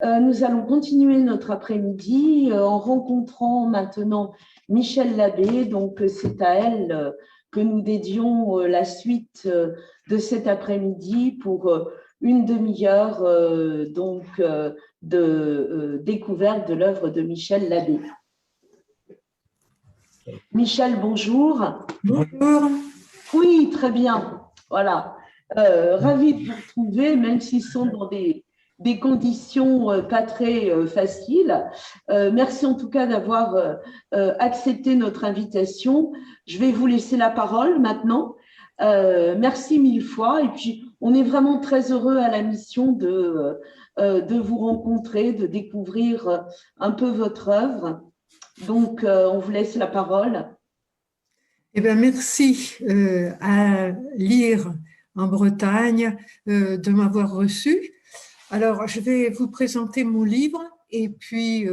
Nous allons continuer notre après-midi en rencontrant maintenant Michel Labbé. Donc, c'est à elle que nous dédions la suite de cet après-midi pour une demi-heure de découverte de l'œuvre de Michel Labbé. Michel, bonjour. Bonjour. Oui, très bien. Voilà. Ravi de vous retrouver, même s'ils sont dans des conditions pas très faciles. Merci en tout cas d'avoir accepté notre invitation. Je vais vous laisser la parole maintenant. Merci mille fois. Et puis, on est vraiment très heureux à la mission de vous rencontrer, de découvrir un peu votre œuvre. Donc, on vous laisse la parole. Eh bien, merci à Lire en Bretagne de m'avoir reçu. Alors, je vais vous présenter mon livre et puis,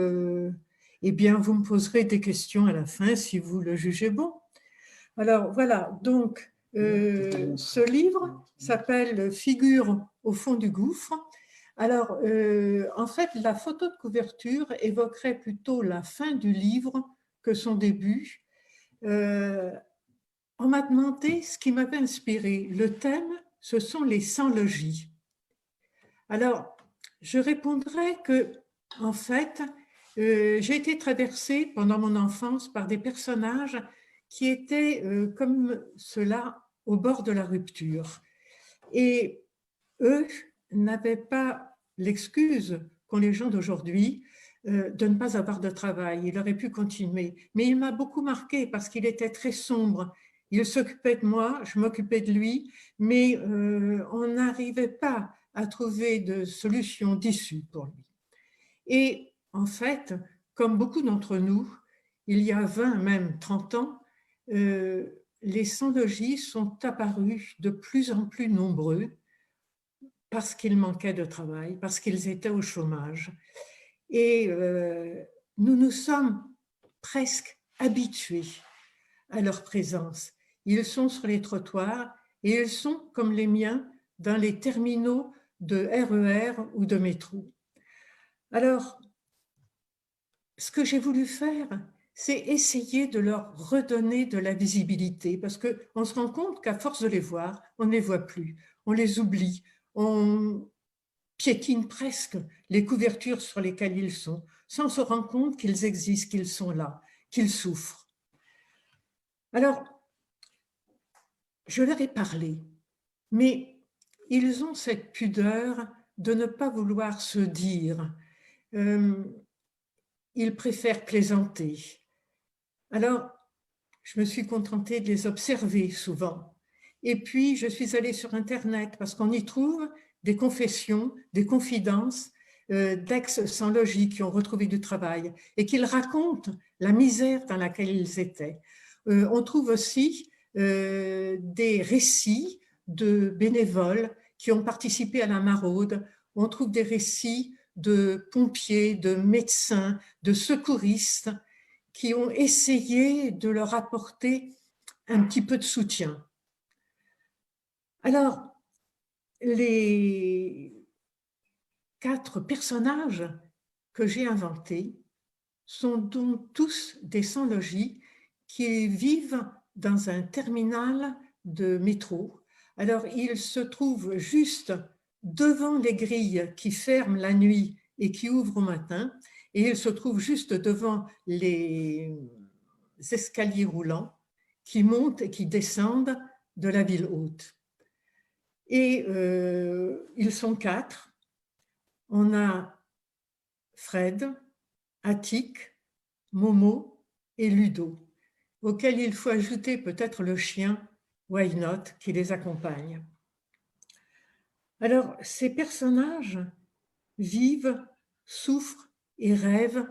eh bien, vous me poserez des questions à la fin si vous le jugez bon. Alors, voilà, donc, ce livre s'appelle Figure au fond du gouffre. Alors, en fait, la photo de couverture évoquerait plutôt la fin du livre que son début. On m'a demandé ce qui m'avait inspiré. Le thème, ce sont les 100 logis. Alors, je répondrai que, en fait, j'ai été traversée pendant mon enfance par des personnages qui étaient comme ceux-là au bord de la rupture. Et eux n'avaient pas l'excuse qu'ont les gens d'aujourd'hui de ne pas avoir de travail. Il aurait pu continuer. Mais il m'a beaucoup marqué parce qu'il était très sombre. Il s'occupait de moi, je m'occupais de lui, mais on n'arrivait pas à trouver de solution, d'issue pour lui. Et en fait, comme beaucoup d'entre nous, il y a 20, même 30 ans, les sans-logis sont apparus de plus en plus nombreux parce qu'ils manquaient de travail, parce qu'ils étaient au chômage. Et nous nous sommes presque habitués à leur présence. Ils sont sur les trottoirs et ils sont, comme les miens, dans les terminaux de RER ou de métro. Alors, ce que j'ai voulu faire, c'est essayer de leur redonner de la visibilité, parce qu'on se rend compte qu'à force de les voir, on ne les voit plus, on les oublie, on piétine presque les couvertures sur lesquelles ils sont, sans se rendre compte qu'ils existent, qu'ils sont là, qu'ils souffrent. Alors, je leur ai parlé, mais ils ont cette pudeur de ne pas vouloir se dire. Ils préfèrent plaisanter. Alors, je me suis contentée de les observer souvent. Et puis, je suis allée sur Internet parce qu'on y trouve des confessions, des confidences d'ex-sans-logis qui ont retrouvé du travail et qu'ils racontent la misère dans laquelle ils étaient. On trouve aussi des récits de bénévoles qui ont participé à la maraude. On trouve des récits de pompiers, de médecins, de secouristes qui ont essayé de leur apporter un petit peu de soutien. Alors, les 4 personnages que j'ai inventés sont donc tous des sans-logis qui vivent dans un terminal de métro. Alors, ils se trouvent juste devant les grilles qui ferment la nuit et qui ouvrent au matin, et ils se trouvent juste devant les escaliers roulants qui montent et qui descendent de la ville haute. Et ils sont 4. On a Fred, Attic, Momo et Ludo, auxquels il faut ajouter peut-être le chien Why Not qui les accompagne. Alors, ces personnages vivent, souffrent et rêvent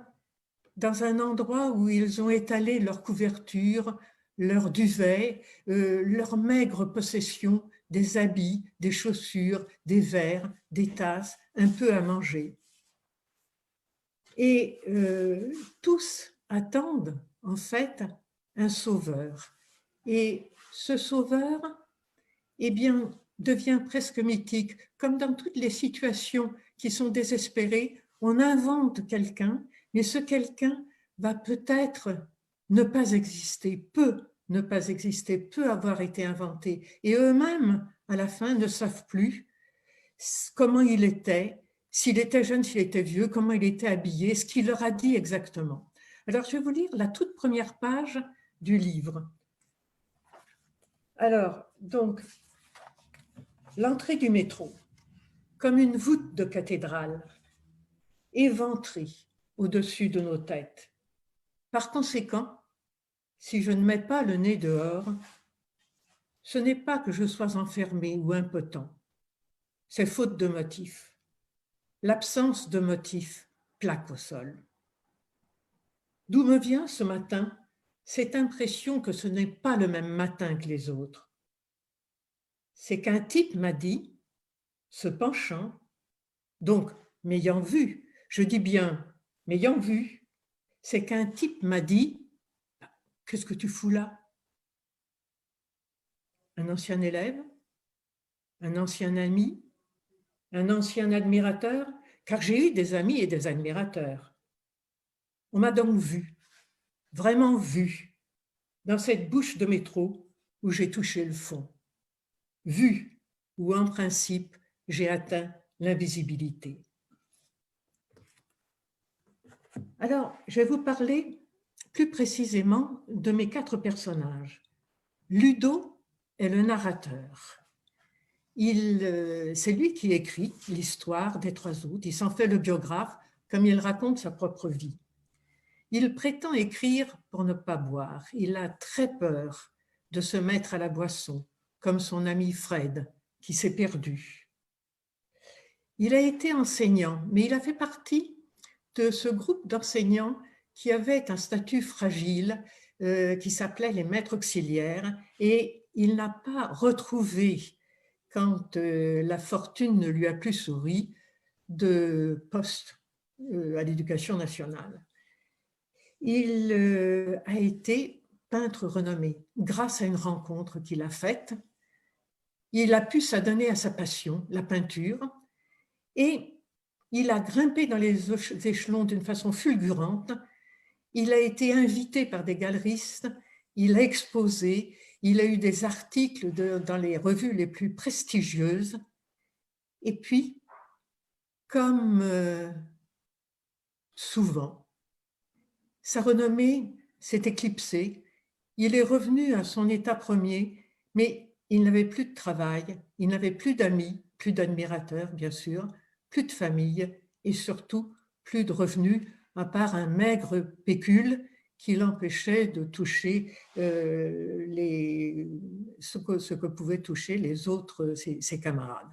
dans un endroit où ils ont étalé leur couverture, leur duvet, leurs maigres possessions, des habits, des chaussures, des verres, des tasses, un peu à manger. Et tous attendent en fait un sauveur. Et ce sauveur, eh bien, devient presque mythique. Comme dans toutes les situations qui sont désespérées, On invente quelqu'un, mais ce quelqu'un va peut-être ne pas exister, peut ne pas exister, peut avoir été inventé. Et eux-mêmes, à la fin, ne savent plus comment il était, s'il était jeune, s'il était vieux, comment il était habillé, ce qu'il leur a dit exactement. Alors, je vais vous lire la toute première page du livre. Alors, donc, l'entrée du métro, comme une voûte de cathédrale, éventrée au-dessus de nos têtes. Par conséquent, si je ne mets pas le nez dehors, ce n'est pas que je sois enfermé ou impotent, c'est faute de motif. L'absence de motif plaque au sol. D'où me vient ce matin cette impression que ce n'est pas le même matin que les autres? C'est qu'un type m'a dit, se penchant, donc m'ayant vu, je dis bien m'ayant vu, c'est qu'un type m'a dit, qu'est-ce que tu fous là? Un ancien élève, un ancien ami, un ancien admirateur, car j'ai eu des amis et des admirateurs. On m'a donc vu, vraiment vu, dans cette bouche de métro où j'ai touché le fond. Vu où, en principe, j'ai atteint l'invisibilité. Alors, je vais vous parler plus précisément de mes 4 personnages. Ludo est le narrateur. C'est lui qui écrit l'histoire des 3 autres. Il s'en fait le biographe, comme il raconte sa propre vie. Il prétend écrire pour ne pas boire. Il a très peur de se mettre à la boisson, comme son ami Fred, qui s'est perdu. Il a été enseignant, mais il a fait partie de ce groupe d'enseignants qui avait un statut fragile, qui s'appelait les maîtres auxiliaires, et il n'a pas retrouvé, quand la fortune ne lui a plus souri, de poste à l'éducation nationale. Il a été peintre renommé grâce à une rencontre qu'il a faite. Il a pu s'adonner à sa passion, la peinture, et il a grimpé dans les échelons d'une façon fulgurante. Il a été invité par des galeristes, il a exposé, il a eu des articles dans les revues les plus prestigieuses. Et puis, comme souvent, sa renommée s'est éclipsée. Il est revenu à son état premier, mais il n'avait plus de travail, il n'avait plus d'amis, plus d'admirateurs, bien sûr, plus de famille et surtout plus de revenus, à part un maigre pécule qui l'empêchait de toucher ce que pouvaient toucher les autres, ses camarades.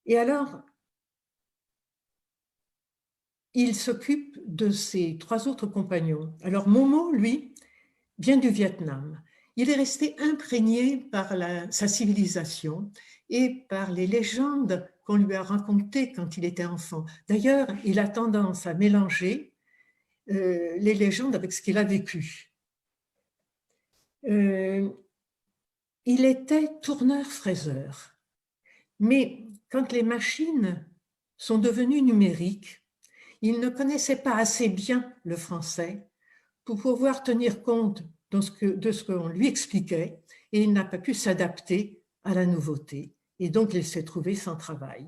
Et alors, il s'occupe de ses 3 autres compagnons. Alors, Momo, lui, vient du Vietnam. Il est resté imprégné par sa civilisation et par les légendes qu'on lui a racontées quand il était enfant. D'ailleurs, il a tendance à mélanger les légendes avec ce qu'il a vécu. Il était tourneur-fraiseur, mais quand les machines sont devenues numériques, il ne connaissait pas assez bien le français pour pouvoir tenir compte de ce qu'on lui expliquait, et il n'a pas pu s'adapter à la nouveauté. Et donc, il s'est trouvé sans travail.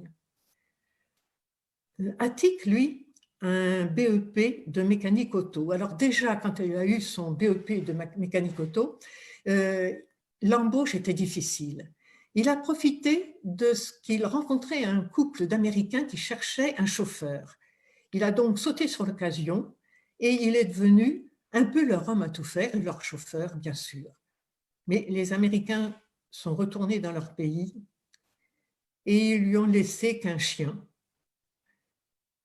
Attic, lui, a un BEP de mécanique auto. Alors déjà, quand il a eu son BEP de mécanique auto, l'embauche était difficile. Il a profité de ce qu'il rencontrait un couple d'Américains qui cherchaient un chauffeur. Il a donc sauté sur l'occasion et il est devenu un peu leur homme à tout faire, et leur chauffeur, bien sûr. Mais les Américains sont retournés dans leur pays et ils lui ont laissé qu'un chien,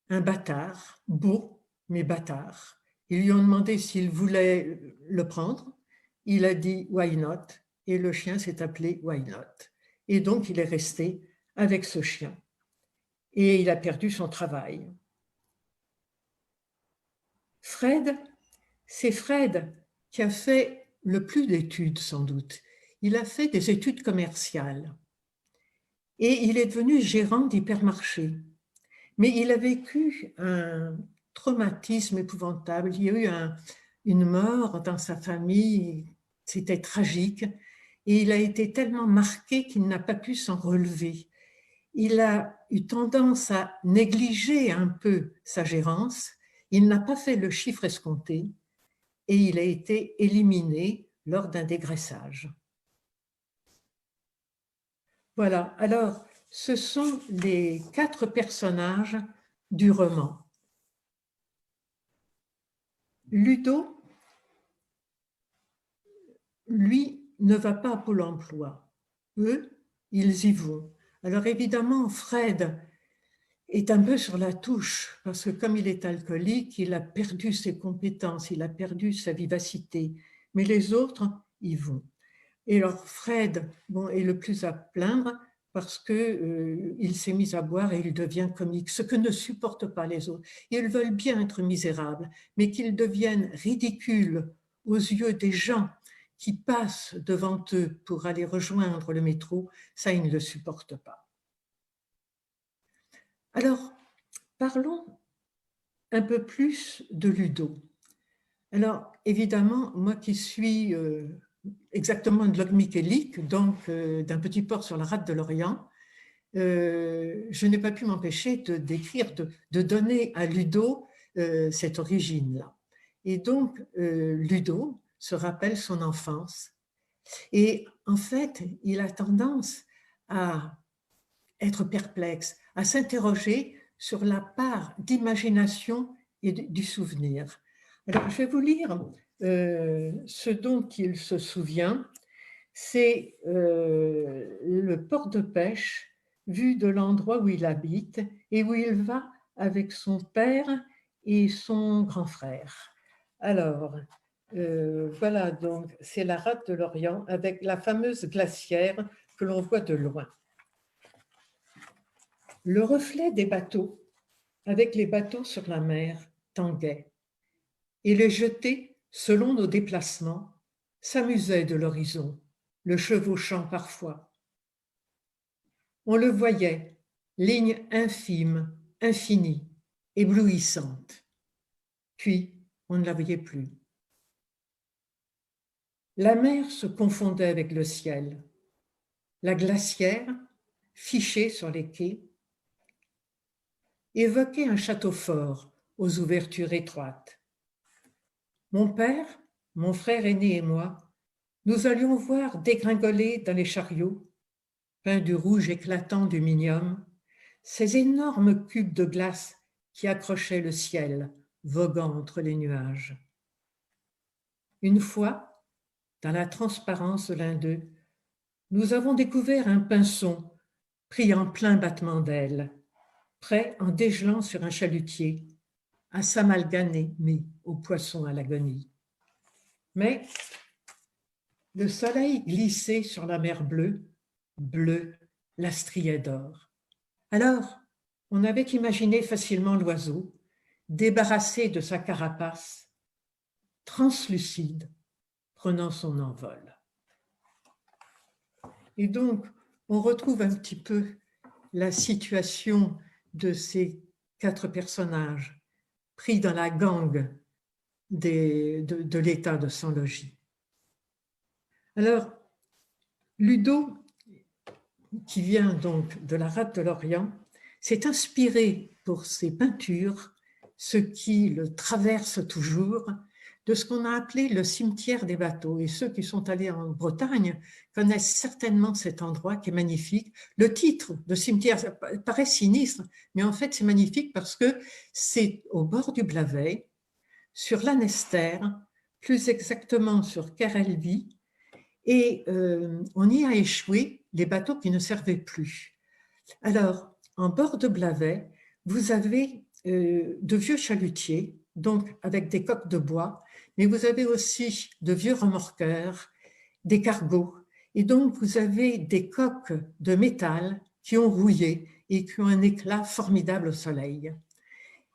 un bâtard, beau, mais bâtard. Ils lui ont demandé s'il voulait le prendre. Il a dit « why not ?» et le chien s'est appelé « why not ?» Et donc, il est resté avec ce chien. Et il a perdu son travail. Fred, c'est Fred qui a fait le plus d'études, sans doute. Il a fait des études commerciales et il est devenu gérant d'hypermarché. Mais il a vécu un traumatisme épouvantable. Il y a eu une mort dans sa famille, c'était tragique. Et il a été tellement marqué qu'il n'a pas pu s'en relever. Il a eu tendance à négliger un peu sa gérance. Il n'a pas fait le chiffre escompté et il a été éliminé lors d'un dégraissage. Voilà, alors ce sont les 4 personnages du roman. Ludo, lui, ne va pas à Pôle emploi. Eux, ils y vont. Alors évidemment, Fred est un peu sur la touche, parce que comme il est alcoolique, il a perdu ses compétences, il a perdu sa vivacité. Mais les autres, y vont. Et alors Fred est le plus à plaindre parce qu'il s'est mis à boire et il devient comique, ce que ne supportent pas les autres. Ils veulent bien être misérables, mais qu'ils deviennent ridicules aux yeux des gens qui passent devant eux pour aller rejoindre le métro, ça, ils ne le supportent pas. Alors, parlons un peu plus de Ludo. Alors, évidemment, moi qui suis exactement de Locmiquélic, donc d'un petit port sur la rade de l'Orient, je n'ai pas pu m'empêcher de décrire, de donner à Ludo cette origine-là. Et donc, Ludo se rappelle son enfance. Et en fait, il a tendance à être perplexe, à s'interroger sur la part d'imagination et du souvenir. Alors, je vais vous lire ce dont il se souvient. C'est le port de pêche vu de l'endroit où il habite et où il va avec son père et son grand frère. Alors, voilà, donc c'est la rade de l'Orient avec la fameuse glacière que l'on voit de loin. Le reflet des bateaux, avec les bateaux sur la mer, tanguait, et les jetés, selon nos déplacements, s'amusaient de l'horizon, le chevauchant parfois. On le voyait, ligne infime, infinie, éblouissante. Puis, on ne la voyait plus. La mer se confondait avec le ciel. La glacière, fichée sur les quais, évoquait un château fort aux ouvertures étroites. Mon père, mon frère aîné et moi, nous allions voir dégringoler dans les chariots, peints du rouge éclatant du minium, ces énormes cubes de glace qui accrochaient le ciel, voguant entre les nuages. Une fois, dans la transparence de l'un d'eux, nous avons découvert un pinson pris en plein battement d'ailes, prêt en dégelant sur un chalutier, à s'amalgamer aux poissons à l'agonie. Mais le soleil glissait sur la mer bleue, la striait d'or. Alors, on avait imaginé facilement l'oiseau, débarrassé de sa carapace, translucide, prenant son envol. Et donc, on retrouve un petit peu la situation de ces 4 personnages pris dans la gangue de l'état de sans-logis. Alors, Ludo, qui vient donc de la rade de l'Orient, s'est inspiré pour ses peintures, ce qui le traverse toujours, de ce qu'on a appelé le cimetière des bateaux. Et ceux qui sont allés en Bretagne connaissent certainement cet endroit qui est magnifique. Le titre de cimetière ça paraît sinistre, mais en fait c'est magnifique parce que c'est au bord du Blavet, sur l'Annester, plus exactement sur Carelvie, et on y a échoué les bateaux qui ne servaient plus. Alors, en bord de Blavet, vous avez de vieux chalutiers, donc avec des coques de bois, mais vous avez aussi de vieux remorqueurs, des cargos, et donc vous avez des coques de métal qui ont rouillé et qui ont un éclat formidable au soleil.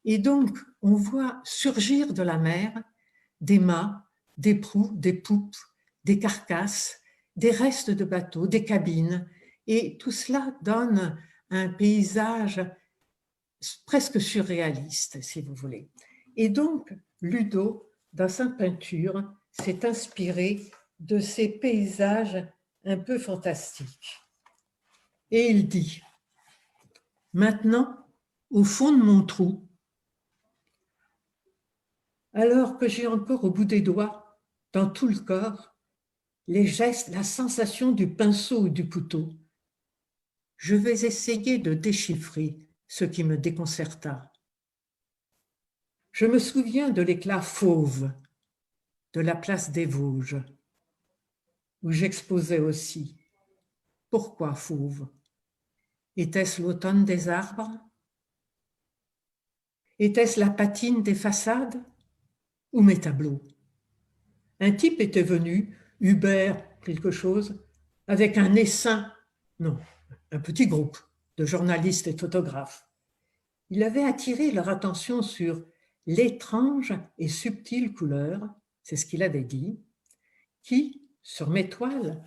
Et donc, on voit surgir de la mer des mâts, des proues, des poupes, des carcasses, des restes de bateaux, des cabines, et tout cela donne un paysage presque surréaliste, si vous voulez. Et donc, Ludo, dans sa peinture, s'est inspiré de ces paysages un peu fantastiques. Et il dit, maintenant, au fond de mon trou, alors que j'ai encore au bout des doigts, dans tout le corps, les gestes, la sensation du pinceau ou du couteau, je vais essayer de déchiffrer ce qui me déconcerta. Je me souviens de l'éclat fauve de la place des Vosges, où j'exposais aussi. Pourquoi fauve? Était-ce l'automne des arbres? Était-ce la patine des façades? Ou mes tableaux? Un type était venu, Hubert quelque chose, avec un essaim, non, un petit groupe de journalistes et photographes. Il avait attiré leur attention sur l'étrange et subtile couleur, c'est ce qu'il avait dit, qui, sur mes toiles,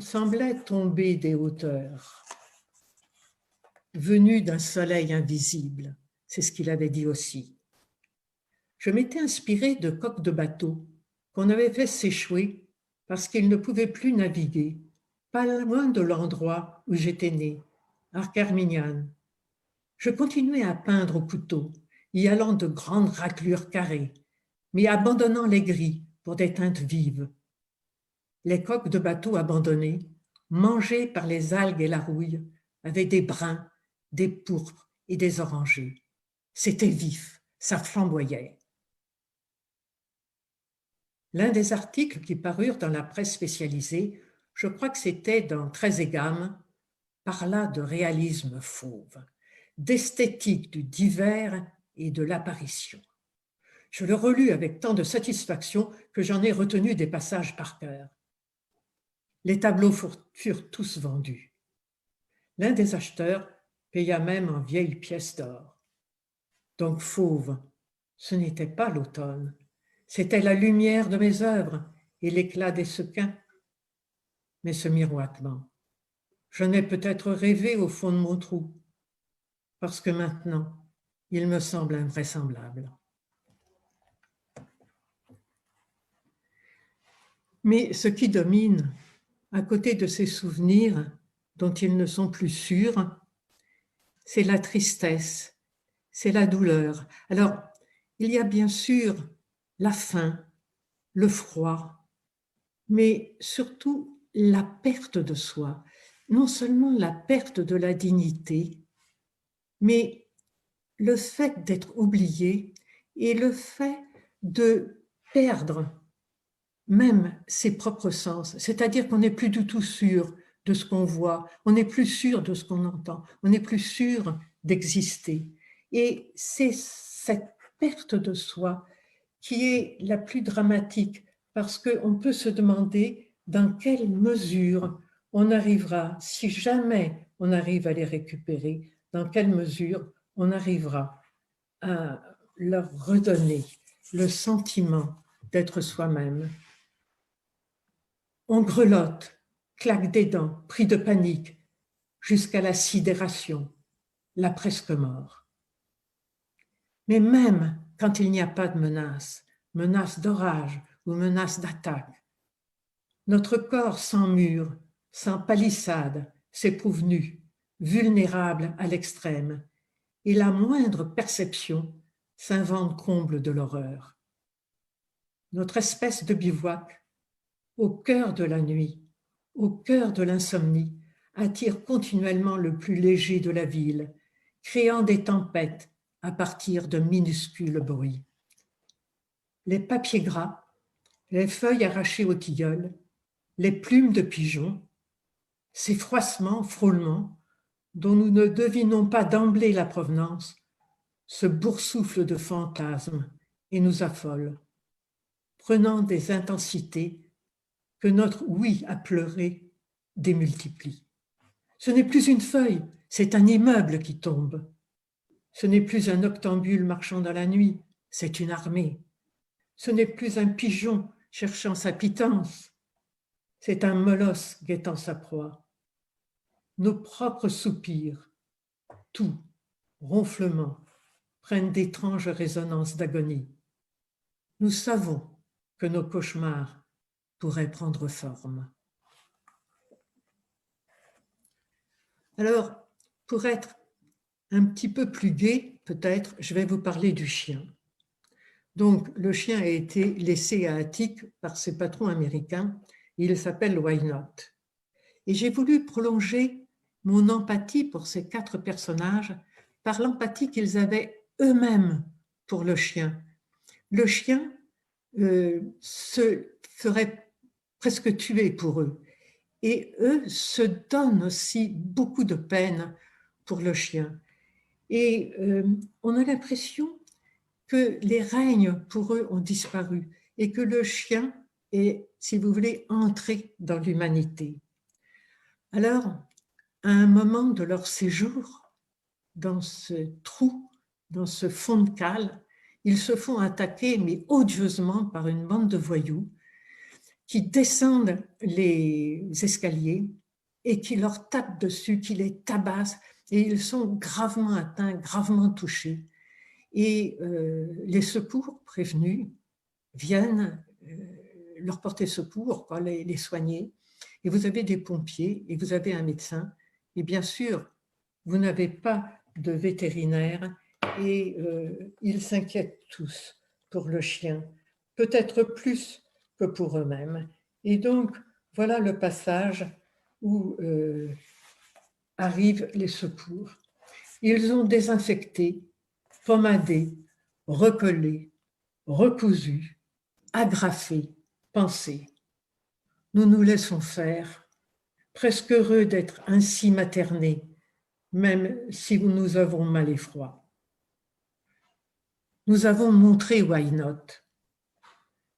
semblait tomber des hauteurs, venue d'un soleil invisible, c'est ce qu'il avait dit aussi. Je m'étais inspiré de coques de bateau qu'on avait fait s'échouer parce qu'ils ne pouvaient plus naviguer, pas loin de l'endroit où j'étais né, à Carmignane. Je continuais à peindre au couteau, y allant de grandes raclures carrées, mais abandonnant les gris pour des teintes vives. Les coques de bateau abandonnées, mangées par les algues et la rouille, avaient des bruns, des pourpres et des orangés. C'était vif, ça flamboyait. L'un des articles qui parurent dans la presse spécialisée, je crois que c'était dans Très et Gamme, parla de réalisme fauve, d'esthétique du divers et de l'apparition. Je le relus avec tant de satisfaction que j'en ai retenu des passages par cœur. Les tableaux furent tous vendus. L'un des acheteurs paya même en vieilles pièces d'or. Donc fauve, ce n'était pas l'automne, c'était la lumière de mes œuvres et l'éclat des sequins. Mais ce miroitement, je n'ai peut-être rêvé au fond de mon trou, parce que maintenant, il me semble invraisemblable. Mais ce qui domine, à côté de ces souvenirs dont ils ne sont plus sûrs, c'est la tristesse, c'est la douleur. Alors, il y a bien sûr la faim, le froid, mais surtout la perte de soi. Non seulement la perte de la dignité, mais le fait d'être oublié et le fait de perdre même ses propres sens, c'est-à-dire qu'on n'est plus du tout sûr de ce qu'on voit, on n'est plus sûr de ce qu'on entend, on n'est plus sûr d'exister. Et c'est cette perte de soi qui est la plus dramatique, parce qu'on peut se demander dans quelle mesure on arrivera, si jamais on arrive à les récupérer, dans quelle mesure on arrivera à leur redonner le sentiment d'être soi-même. On grelotte, claque des dents, pris de panique, jusqu'à la sidération, la presque mort. Mais même quand il n'y a pas de menace d'orage ou menace d'attaque, notre corps sans mur, sans palissade, s'éprouve nu, vulnérable à l'extrême, et la moindre perception s'invente comble de l'horreur. Notre espèce de bivouac, au cœur de la nuit, au cœur de l'insomnie, attire continuellement le plus léger de la ville, créant des tempêtes à partir de minuscules bruits. Les papiers gras, les feuilles arrachées au tilleul, les plumes de pigeons, ces froissements, frôlements, dont nous ne devinons pas d'emblée la provenance, se boursouflent de fantasmes et nous affolent, prenant des intensités que notre oui à pleurer démultiplie. Ce n'est plus une feuille, c'est un immeuble qui tombe. Ce n'est plus un octambule marchant dans la nuit, c'est une armée. Ce n'est plus un pigeon cherchant sa pitance, c'est un molosse guettant sa proie. Nos propres soupirs, tout ronflements prennent d'étranges résonances d'agonie. Nous savons que nos cauchemars pourraient prendre forme. Alors, pour être un petit peu plus gai, peut-être, je vais vous parler du chien. Donc, le chien a été laissé à Attique par ses patrons américains. Il s'appelle Why Not. Et j'ai voulu prolonger mon empathie pour ces 4 personnages par l'empathie qu'ils avaient eux-mêmes pour le chien. Le chien se ferait presque tuer pour eux. Et eux se donnent aussi beaucoup de peine pour le chien. Et on a l'impression que les règnes pour eux ont disparu et que le chien est, si vous voulez, entré dans l'humanité. Alors, à un moment de leur séjour, dans ce trou, dans ce fond de cale, ils se font attaquer, mais odieusement, par une bande de voyous qui descendent les escaliers et qui leur tapent dessus, qui les tabassent, et ils sont gravement atteints, gravement touchés. Et les secours prévenus viennent leur porter secours, les soigner. Et vous avez des pompiers et vous avez un médecin. Et bien sûr, vous n'avez pas de vétérinaire et ils s'inquiètent tous pour le chien, peut-être plus que pour eux-mêmes. Et donc, voilà le passage où arrivent les secours. Ils ont désinfecté, pommadé, recollé, recousu, agrafé, pensé. Nous nous laissons faire, presque heureux d'être ainsi maternés, même si nous avons mal et froid. Nous avons montré Why Not.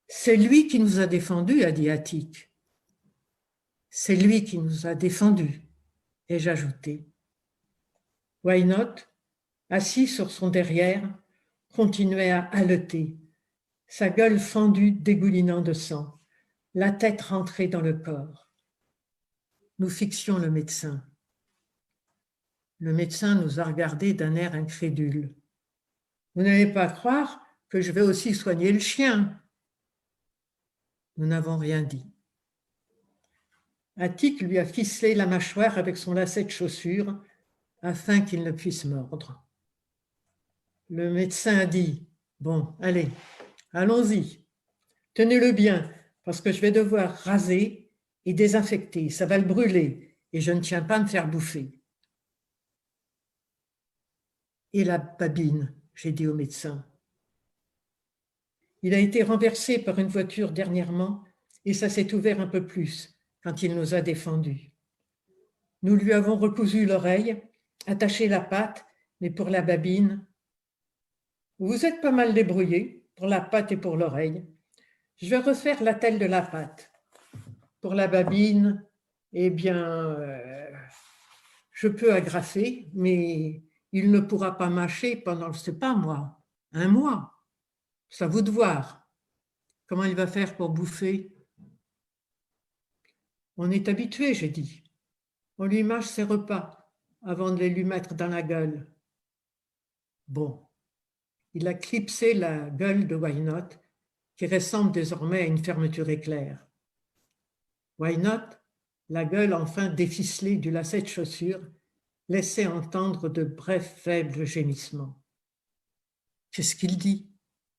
C'est lui qui nous a défendus, a dit Attique. C'est lui qui nous a défendus, ai-je ajouté. Why Not, assis sur son derrière, continuait à haleter, sa gueule fendue dégoulinant de sang, la tête rentrée dans le corps. Nous fixions le médecin. Le médecin nous a regardés d'un air incrédule. Vous n'allez pas croire que je vais aussi soigner le chien. Nous n'avons rien dit. Attique lui a ficelé la mâchoire avec son lacet de chaussure afin qu'il ne puisse mordre. Le médecin a dit « Bon, allez, allons-y, tenez-le bien, parce que je vais devoir raser et désinfecter, ça va le brûler, et je ne tiens pas à me faire bouffer. » Et la babine, j'ai dit au médecin. Il a été renversé par une voiture dernièrement, et ça s'est ouvert un peu plus quand il nous a défendus. Nous lui avons recousu l'oreille, attaché la patte, mais pour la babine, vous êtes pas mal débrouillé pour la patte et pour l'oreille. Je vais refaire l'attelle de la patte. Pour la babine, eh bien, je peux agrafer, mais il ne pourra pas mâcher pendant, je ne sais pas moi, 1 mois. C'est à vous de voir. Comment il va faire pour bouffer? On est habitué, j'ai dit. On lui mâche ses repas avant de les lui mettre dans la gueule. Bon. Il a clipsé la gueule de Why Not, qui ressemble désormais à une fermeture éclair. Why Not, la gueule enfin déficelée du lacet de chaussure, laissait entendre de brefs, faibles gémissements. « Qu'est-ce qu'il dit ?»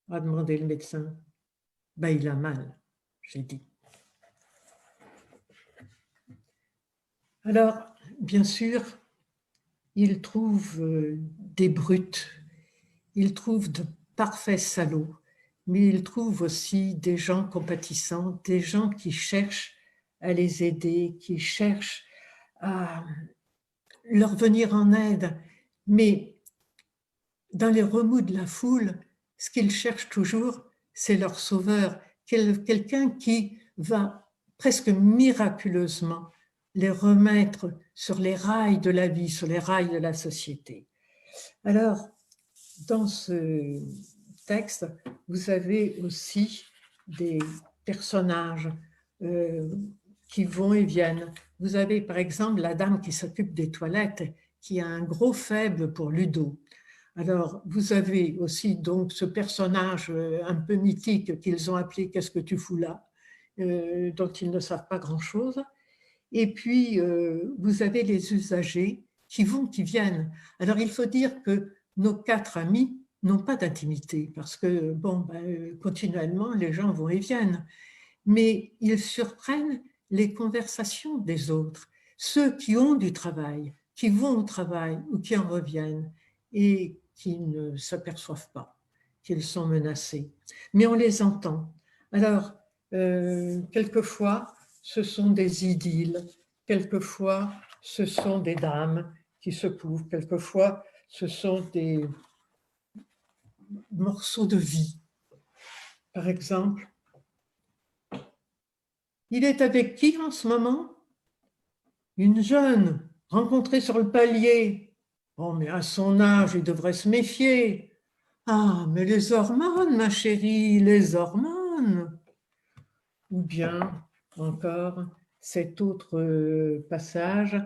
a demandé le médecin. « Ben, il a mal, j'ai dit. » Alors, bien sûr, il trouve des brutes, il trouve de parfaits salauds, mais il trouve aussi des gens compatissants, des gens qui cherchent à les aider, qui cherchent à leur venir en aide. Mais dans les remous de la foule, ce qu'ils cherchent toujours, c'est leur sauveur, quelqu'un qui va presque miraculeusement les remettre sur les rails de la vie, sur les rails de la société. Alors, dans ce texte, vous avez aussi des personnages qui vont et viennent. Vous avez par exemple la dame qui s'occupe des toilettes qui a un gros faible pour Ludo. Alors, vous avez aussi donc ce personnage un peu mythique qu'ils ont appelé « Qu'est-ce que tu fous là ?» dont ils ne savent pas grand-chose. Et puis, vous avez les usagers qui vont, qui viennent. Alors, il faut dire que nos 4 amis n'ont pas d'intimité parce que, bon, continuellement, les gens vont et viennent. Mais ils surprennent les conversations des autres, ceux qui ont du travail, qui vont au travail ou qui en reviennent et qui ne s'aperçoivent pas qu'ils sont menacés. Mais on les entend. Alors, quelquefois, ce sont des idylles, quelquefois, ce sont des drames qui se couvrent, quelquefois, ce sont des morceaux de vie. Par exemple, il est avec qui en ce moment? Une jeune, rencontrée sur le palier. Oh, mais à son âge, il devrait se méfier. Ah, mais les hormones, ma chérie, les hormones. Ou bien, encore, cet autre passage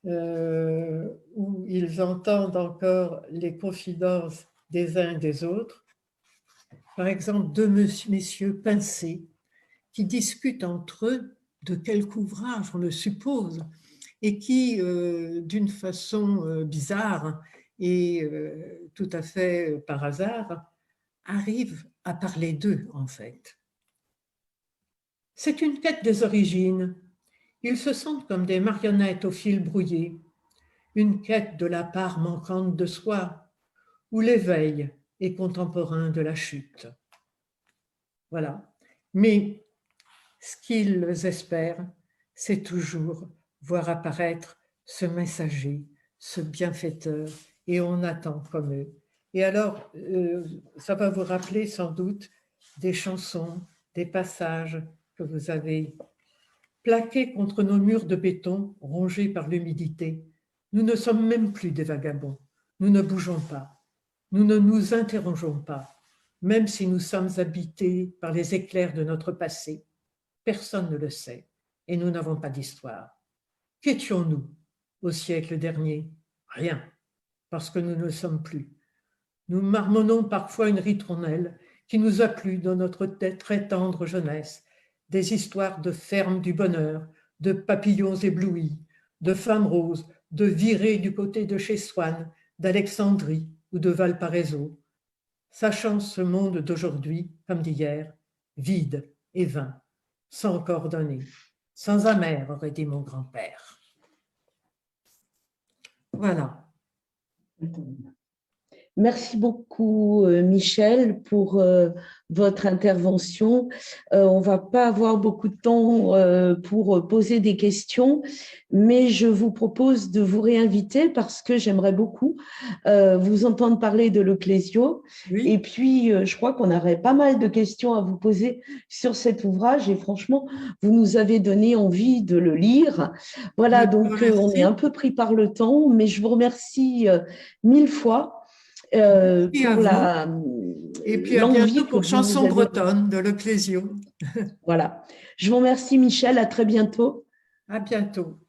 où ils entendent encore les confidences des uns et des autres. Par exemple, 2 messieurs pincés qui discutent entre eux de quelque ouvrage, on le suppose, et qui, d'une façon bizarre et tout à fait par hasard, arrivent à parler d'eux, en fait. C'est une quête des origines. Ils se sentent comme des marionnettes au fil brouillé, une quête de la part manquante de soi, ou l'éveil est contemporain de la chute. Voilà. Mais ce qu'ils espèrent, c'est toujours voir apparaître ce messager, ce bienfaiteur, et on attend comme eux. Et alors, ça va vous rappeler sans doute des chansons, des passages que vous avez plaqués contre nos murs de béton, rongés par l'humidité. Nous ne sommes même plus des vagabonds, nous ne bougeons pas, nous ne nous interrogeons pas, même si nous sommes habités par les éclairs de notre passé. Personne ne le sait, et nous n'avons pas d'histoire. Qu'étions-nous au siècle dernier? Rien, parce que nous ne le sommes plus. Nous marmonnons parfois une ritournelle qui nous a plu dans notre très tendre jeunesse, des histoires de fermes du bonheur, de papillons éblouis, de femmes roses, de virées du côté de chez Swann, d'Alexandrie ou de Valparaiso, sachant ce monde d'aujourd'hui comme d'hier, vide et vain, sans coordonnées, sans amère, aurait dit mon grand-père. Voilà. Merci beaucoup, Michel, pour votre intervention. On ne va pas avoir beaucoup de temps pour poser des questions, mais je vous propose de vous réinviter parce que j'aimerais beaucoup vous entendre parler de l'Ecclésio. Oui. Et puis, je crois qu'on aurait pas mal de questions à vous poser sur cet ouvrage et franchement, vous nous avez donné envie de le lire. Voilà, donc on est un peu pris par le temps, mais je vous remercie 1000 fois. Pour la et puis à bientôt pour Chanson bretonne de l'Ecclésio. Voilà. Je vous remercie, Michel. À très bientôt. À bientôt.